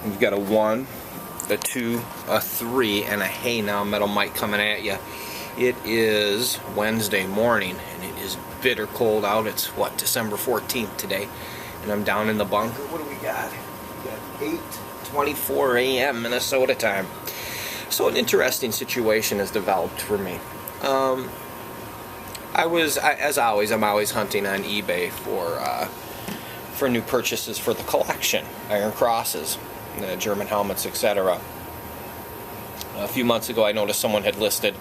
You've got a 1, a 2, a 3, and a hey now metal mic coming at you. It is Wednesday morning, and it is bitter cold out. It's, what, December 14th today, and I'm down in the bunker. What do we got? We got 8:24 a.m. Minnesota time. So an interesting situation has developed for me. As always, I'm always hunting on eBay for new purchases for the collection, Iron Crosses, the German helmets, etc. A few months ago, I noticed someone had listed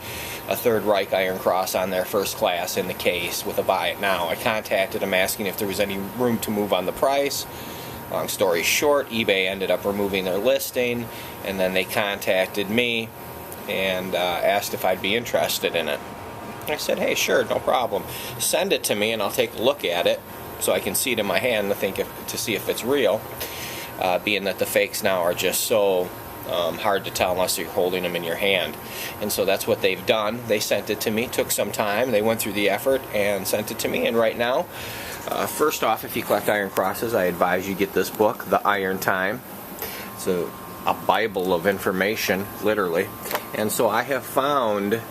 a Third Reich Iron Cross on their first class in the case with a buy it now. I contacted them asking if there was any room to move on the price. Long story short, eBay ended up removing their listing, and then they contacted me and asked if I'd be interested in it. I said, hey, sure, no problem. Send it to me and I'll take a look at it so I can see it in my hand to see if it's real, being that the fakes now are just so hard to tell unless you're holding them in your hand. And so that's what they've done. They sent it to me, took some time, they went through the effort and sent it to me, and right now, first off, if you collect Iron Crosses, I advise you get this book, The Iron Time. It's a Bible of information, literally. And so I have found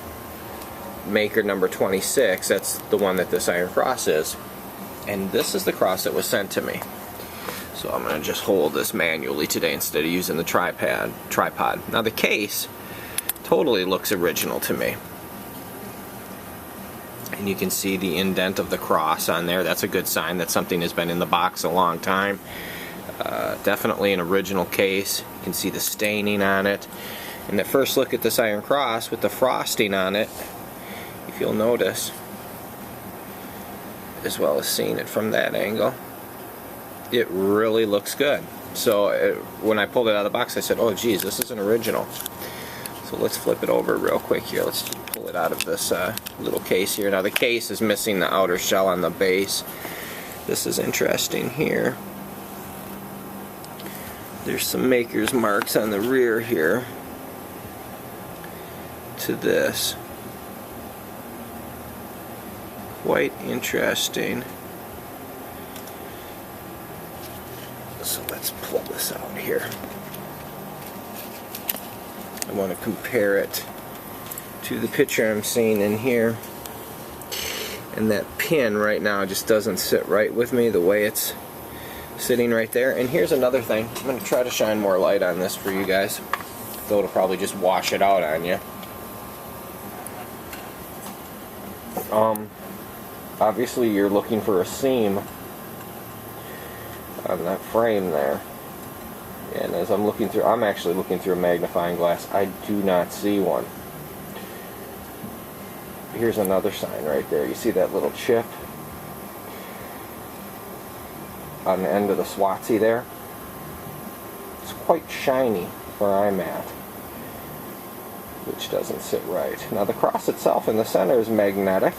maker number 26, that's the one that this Iron Cross is. And this is the cross that was sent to me. So I'm going to just hold this manually today instead of using the tripod. Now the case totally looks original to me. And you can see the indent of the cross on there. That's a good sign that something has been in the box a long time. Definitely an original case. You can see the staining on it. And at first look at this Iron Cross with the frosting on it, if you'll notice, as well as seeing it from that angle, it really looks good. So when I pulled it out of the box, I said, oh geez, this is an original. So let's flip it over real quick here. Let's pull it out of this little case here. Now the case is missing the outer shell on the base. This is interesting here. There's some maker's marks on the rear here to this. Quite interesting. So let's pull this out here. I want to compare it to the picture I'm seeing in here. And that pin right now just doesn't sit right with me the way it's sitting right there. And here's another thing. I'm going to try to shine more light on this for you guys, though it'll probably just wash it out on you. Obviously you're looking for a seam on that frame there, and as I'm looking through, I'm actually looking through a magnifying glass, I do not see one. Here's another sign right there. You see that little chip on the end of the SWATC there? It's quite shiny where I'm at, which doesn't sit right. Now the cross itself in the center is magnetic.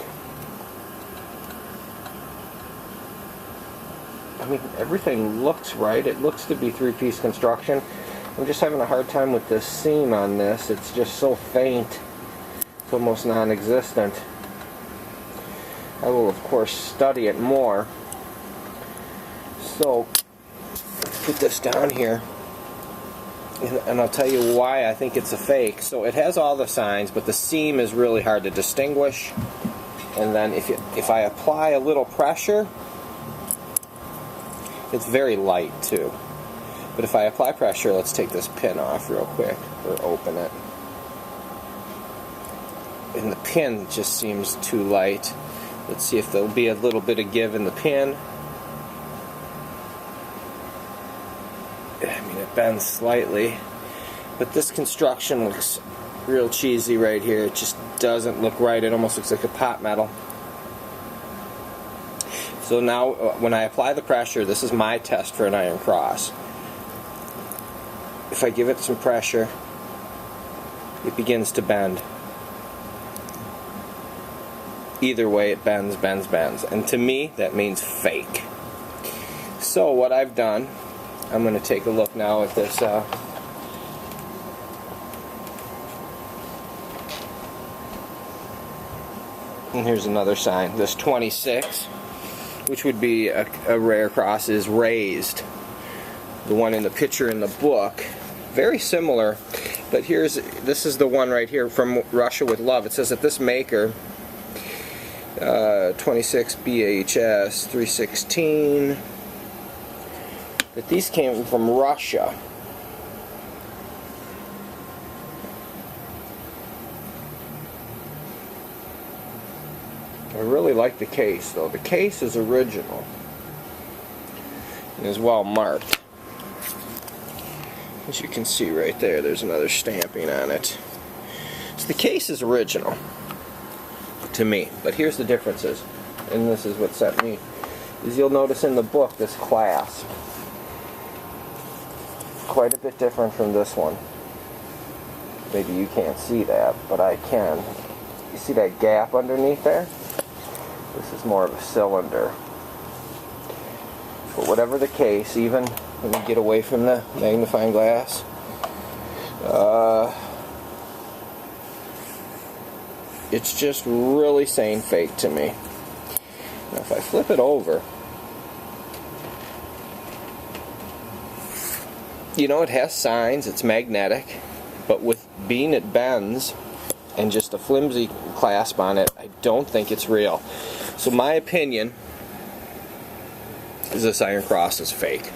I mean, everything looks right. It looks to be three-piece construction. I'm just having a hard time with this seam on this. It's just so faint. It's almost non-existent. I will, of course, study it more. So, let's put this down here. And I'll tell you why I think it's a fake. So it has all the signs, but the seam is really hard to distinguish. And then if I apply a little pressure, it's very light too. But if I apply pressure, let's take this pin off real quick, or open it. And the pin just seems too light. Let's see if there'll be a little bit of give in the pin. I mean, it bends slightly, but this construction looks real cheesy right here. It just doesn't look right. It almost looks like a pot metal. So now, when I apply the pressure, this is my test for an Iron Cross. If I give it some pressure, it begins to bend. Either way, it bends, bends, bends. And to me, that means fake. So what I've done, I'm going to take a look now at this and here's another sign. This 26, which would be a rare cross, is raised. the one in the picture in the book. Very similar, but this is the one right here from Russia with Love. It says that this maker, 26 BHS 316, that these came from Russia. I really like the case, though. The case is original and is well marked. As you can see right there, there's another stamping on it. So the case is original to me, but here's the differences, and this is what set me, is you'll notice in the book this clasp. Quite a bit different from this one. Maybe you can't see that, but I can. You see that gap underneath there? This is more of a cylinder. But whatever the case, even when you get away from the magnifying glass, it's just really saying fake to me. Now if I flip it over, you know, it has signs, it's magnetic, but with being it bends and just a flimsy clasp on it, I don't think it's real. So my opinion is this Iron Cross is fake.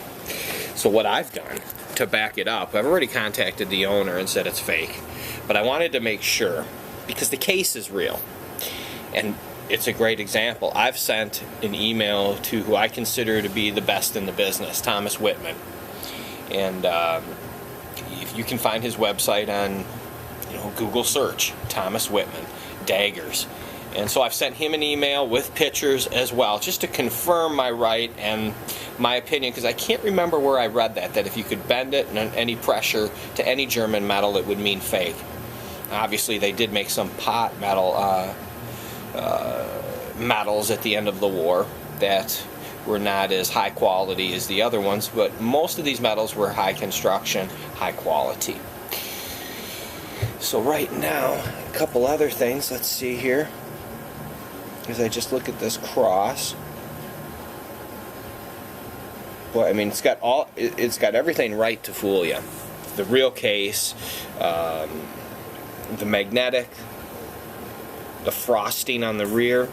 So what I've done to back it up, I've already contacted the owner and said it's fake, but I wanted to make sure, because the case is real, and it's a great example. I've sent an email to who I consider to be the best in the business, Thomas Whitman, and if you can find his website on, Google search, Thomas Whitman, daggers. And so I've sent him an email with pictures as well, just to confirm my right and my opinion, because I can't remember where I read that if you could bend it and any pressure to any German metal, it would mean fake. Obviously, they did make some pot metal metals at the end of the war that were not as high quality as the other ones, but most of these metals were high construction, high quality. So right now, a couple other things, let's see here. As I just look at this cross, boy, I mean, it's got everything right to fool you. The real case, the magnetic, the frosting on the rear,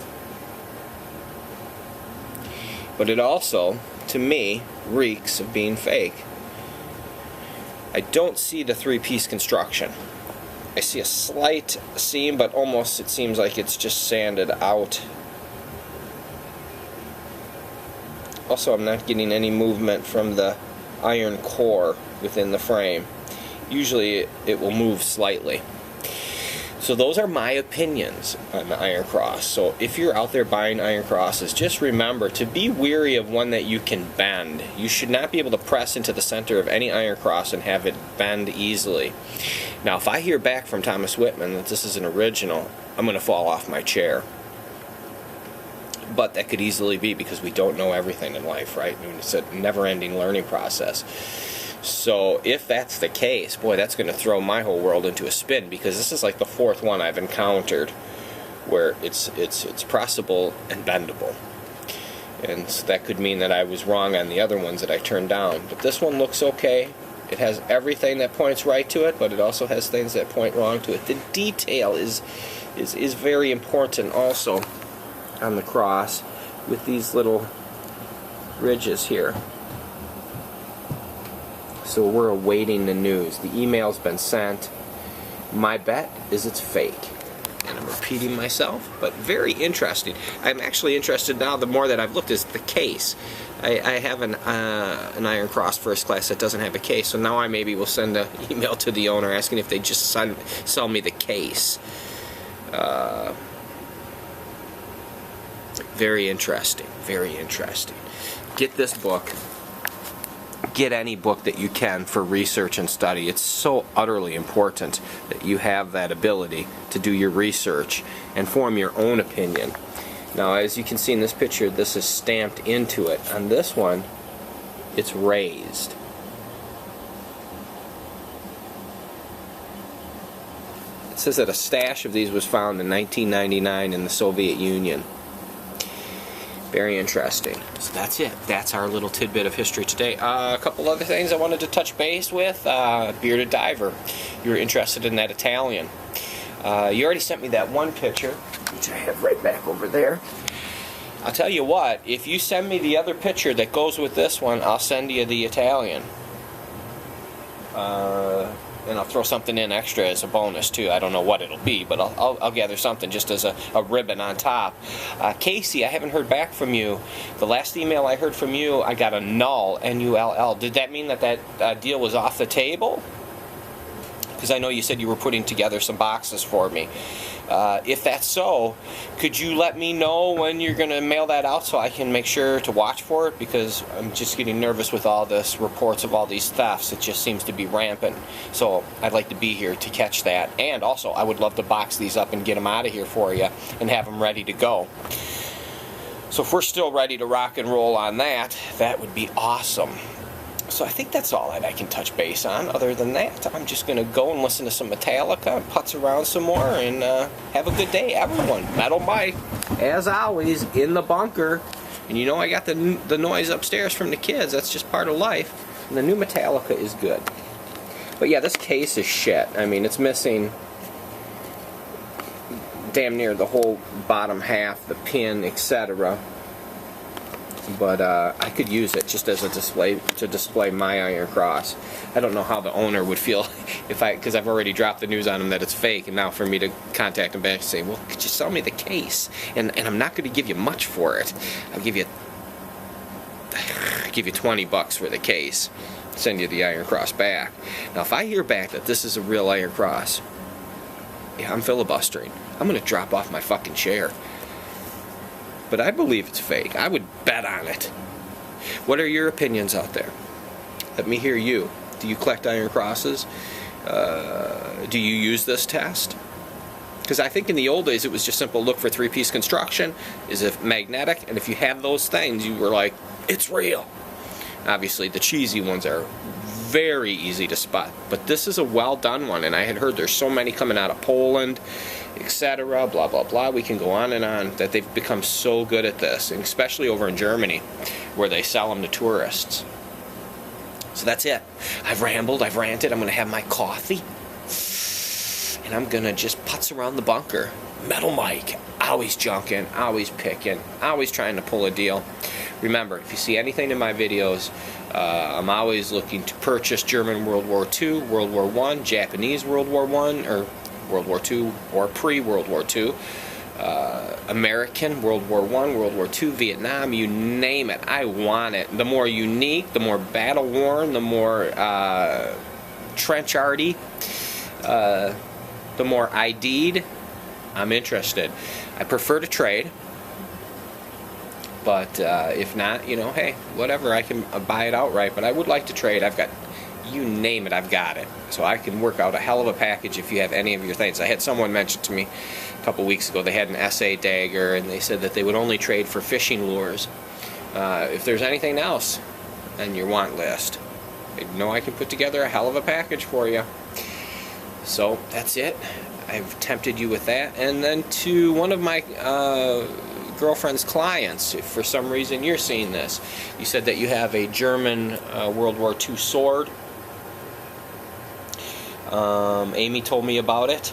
but it also, to me, reeks of being fake. I don't see the three-piece construction. I see a slight seam, but almost it seems like it's just sanded out. Also, I'm not getting any movement from the iron core within the frame. Usually it will move slightly. So those are my opinions on the Iron Cross. So if you're out there buying Iron Crosses, just remember to be weary of one that you can bend. You should not be able to press into the center of any Iron Cross and have it bend easily. Now, if I hear back from Thomas Whitman that this is an original, I'm going to fall off my chair. But that could easily be because we don't know everything in life, right? It's a never-ending learning process. So if that's the case, boy, that's going to throw my whole world into a spin, because this is like the fourth one I've encountered where it's pressable and bendable. And so that could mean that I was wrong on the other ones that I turned down. But this one looks okay. It has everything that points right to it, but it also has things that point wrong to it. The detail is very important also on the cross with these little ridges here. So we're awaiting the news. The email's been sent. My bet is it's fake. And I'm repeating myself, but very interesting. I'm actually interested now, the more that I've looked, is the case. I have an Iron Cross First Class that doesn't have a case, so now I maybe will send an email to the owner asking if they just sell me the case. Very interesting, very interesting. Get this book. Get any book that you can for research and study. It's so utterly important that you have that ability to do your research and form your own opinion. Now, as you can see in this picture, this is stamped into it. On this one, it's raised. It says that a stash of these was found in 1999 in the Soviet Union. Very interesting. So that's it. That's our little tidbit of history today. A couple other things I wanted to touch base with. Bearded Diver. You were interested in that Italian. You already sent me that one picture, which I have right back over there. I'll tell you what, if you send me the other picture that goes with this one, I'll send you the Italian. And I'll throw something in extra as a bonus too. I don't know what it'll be, but I'll gather something just as a ribbon on top. Casey, I haven't heard back from you. The last email I heard from you, I got a null, N-U-L-L. Did that mean that deal was off the table? Because I know you said you were putting together some boxes for me. If that's so, could you let me know when you're going to mail that out so I can make sure to watch for it? Because I'm just getting nervous with all this reports of all these thefts. It just seems to be rampant. So I'd like to be here to catch that. And also, I would love to box these up and get them out of here for you and have them ready to go. So if we're still ready to rock and roll on that, that would be awesome. So I think that's all that I can touch base on. Other than that, I'm just going to go and listen to some Metallica and putz around some more and have a good day, everyone. Metal Mike, as always, in the bunker. And you know I got the noise upstairs from the kids. That's just part of life. And the new Metallica is good. But yeah, this case is shit. I mean, it's missing damn near the whole bottom half, the pin, etc. But I could use it just as a display to display my Iron Cross. I don't know how the owner would feel because I've already dropped the news on him that it's fake, and now for me to contact him back and say, well, could you sell me the case? And I'm not going to give you much for it. I'll give you $20 for the case. Send you the Iron Cross back. Now, if I hear back that this is a real Iron Cross, yeah, I'm filibustering. I'm going to drop off my fucking chair. But I believe it's fake. I would bet on it. What are your opinions out there? Let me hear you. Do you collect Iron Crosses? Do you use this test? Because I think in the old days it was just simple look for three-piece construction. Is it magnetic? And if you had those things, you were like, it's real. Obviously, the cheesy ones are very easy to spot. But this is a well-done one, and I had heard there's so many coming out of Poland, etc., blah, blah, blah. We can go on and on, that they've become so good at this, and especially over in Germany, where they sell them to tourists. So that's it. I've rambled, I've ranted, I'm going to have my coffee, and I'm going to just putz around the bunker. Metal Mike, always junking, always picking, always trying to pull a deal. Remember, if you see anything in my videos, I'm always looking to purchase German World War II, World War I, Japanese World War I, or World War II, or pre-World War II, American, World War I, World War II, Vietnam, you name it, I want it. The more unique, the more battle-worn, the more trench-arty, the more ID'd, I'm interested. I prefer to trade, but if not, you know, hey, whatever, I can buy it outright, but I would like to trade. I've got, you name it, I've got it. So I can work out a hell of a package if you have any of your things. I had someone mention to me a couple weeks ago, they had an SA dagger, and they said that they would only trade for fishing lures. If there's anything else on your want list, you know I can put together a hell of a package for you. So that's it. I've tempted you with that. And then to one of my girlfriend's clients, if for some reason you're seeing this, you said that you have a German World War II sword. Amy told me about it.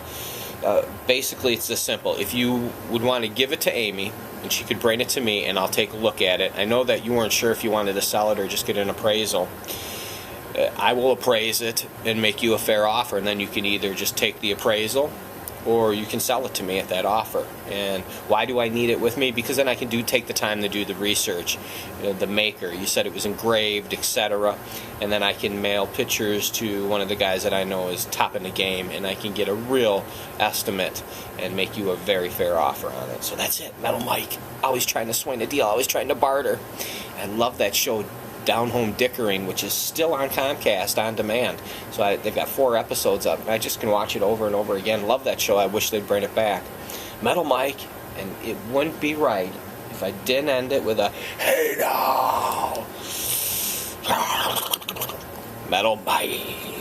Basically, it's this simple. If you would want to give it to Amy, and she could bring it to me, and I'll take a look at it. I know that you weren't sure if you wanted to sell it or just get an appraisal. I will appraise it and make you a fair offer, and then you can either just take the appraisal or you can sell it to me at that offer. And why do I need it with me? Because then I can take the time to do the research. The maker, you said it was engraved, etc. And then I can mail pictures to one of the guys that I know is top in the game, and I can get a real estimate and make you a very fair offer on it. So that's it. Metal Mike, always trying to swing a deal, always trying to barter. I love that show, Down Home Dickering, which is still on Comcast on demand. So they've got 4 episodes up. I just can watch it over and over again. Love that show. I wish they'd bring it back. Metal Mike, and it wouldn't be right if I didn't end it with a, hey now! Metal Mike.